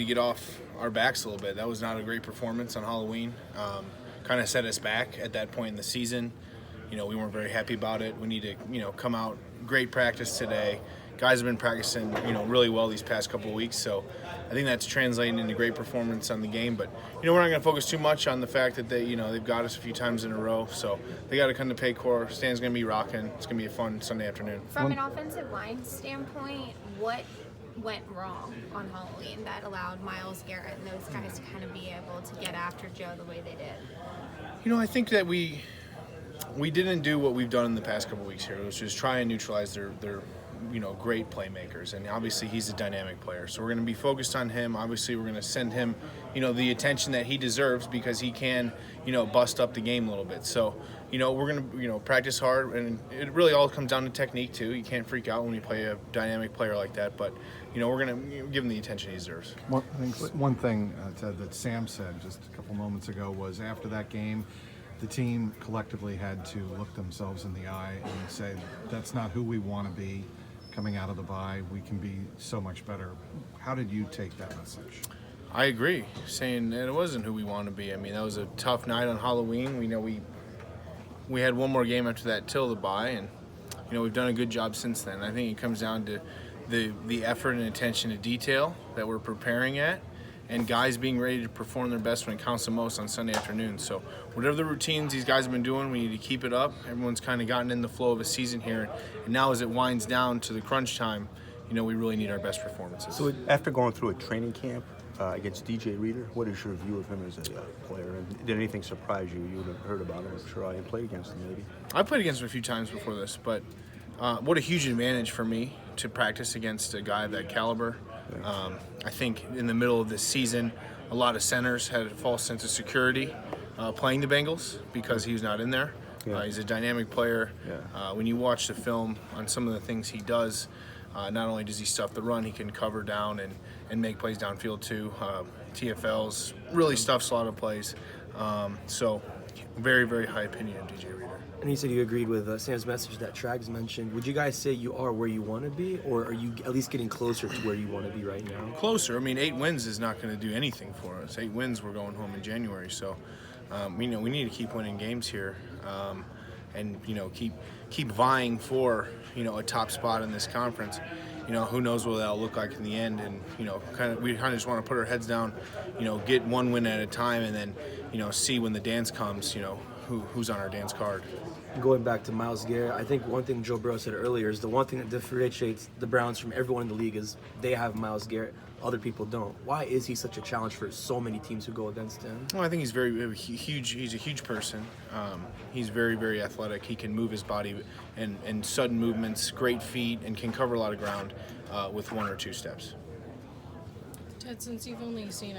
get off our backs a little bit. That was not a great performance on Halloween. Kind of set us back at that point in the season. We weren't very happy about it. We need to, come out. Great practice today. Guys have been practicing, really well these past couple of weeks. So I think that's translating into great performance on the game. But, we're not going to focus too much on the fact that they've got us a few times in a row. So they got to come to Paycor. Stan's going to be rocking. It's going to be a fun Sunday afternoon. From an offensive line standpoint, what went wrong on Halloween that allowed Myles Garrett and those guys to kind of be able to get after Joe the way they did? I think that we didn't do what we've done in the past couple of weeks here, which is try and neutralize their great playmakers. And obviously he's a dynamic player. So we're going to be focused on him. Obviously we're going to send him, the attention that he deserves because he can, bust up the game a little bit. So, we're going to, practice hard. And it really all comes down to technique too. You can't freak out when you play a dynamic player like that. But, we're going to give him the attention he deserves. I think one thing, Ted, that Sam said just a couple moments ago was after that game, the team collectively had to look themselves in the eye and say, that's not who we want to be coming out of the bye. We can be so much better. How did you take that message? I agree, saying that it wasn't who we want to be. I mean, that was a tough night on Halloween. We know we had one more game after that till the bye, and we've done a good job since then. I think it comes down to the effort and attention to detail that we're preparing at, and guys being ready to perform their best when it counts the most on Sunday afternoon. So whatever the routines these guys have been doing, we need to keep it up. Everyone's kind of gotten in the flow of a season here, and now as it winds down to the crunch time, we really need our best performances. So after going through a training camp against DJ Reader, what is your view of him as a player? And did anything surprise you? You would have heard about him, I'm sure. I played against him, maybe. I played against him a few times before this, but what a huge advantage for me to practice against a guy of that caliber. I think in the middle of this season, a lot of centers had a false sense of security playing the Bengals because he was not in there. Yeah. He's a dynamic player. Yeah. When you watch the film on some of the things he does, not only does he stuff the run, he can cover down and make plays downfield too. TFLs, really stuffs a lot of plays. So very, very high opinion of DJ Reader. And you said you agreed with Sam's message that Trags mentioned. Would you guys say you are where you want to be, or are you at least getting closer to where you want to be right now? Closer. I mean, 8 wins is not going to do anything for us. 8 wins, we're going home in January. So, we need to keep winning games here, and keep vying for a top spot in this conference. Who knows what that'll look like in the end, and we kind of just want to put our heads down, get one win at a time, and then see when the dance comes, who's on our dance card. Going back to Myles Garrett, I think one thing Joe Burrow said earlier is the one thing that differentiates the Browns from everyone in the league is they have Myles Garrett, other people don't. Why is he such a challenge for so many teams who go against him? Well, I think he's very huge. He's a huge person. He's very, very athletic. He can move his body and sudden movements, great feet, and can cover a lot of ground with 1 or 2 steps. Ted, since you've only seen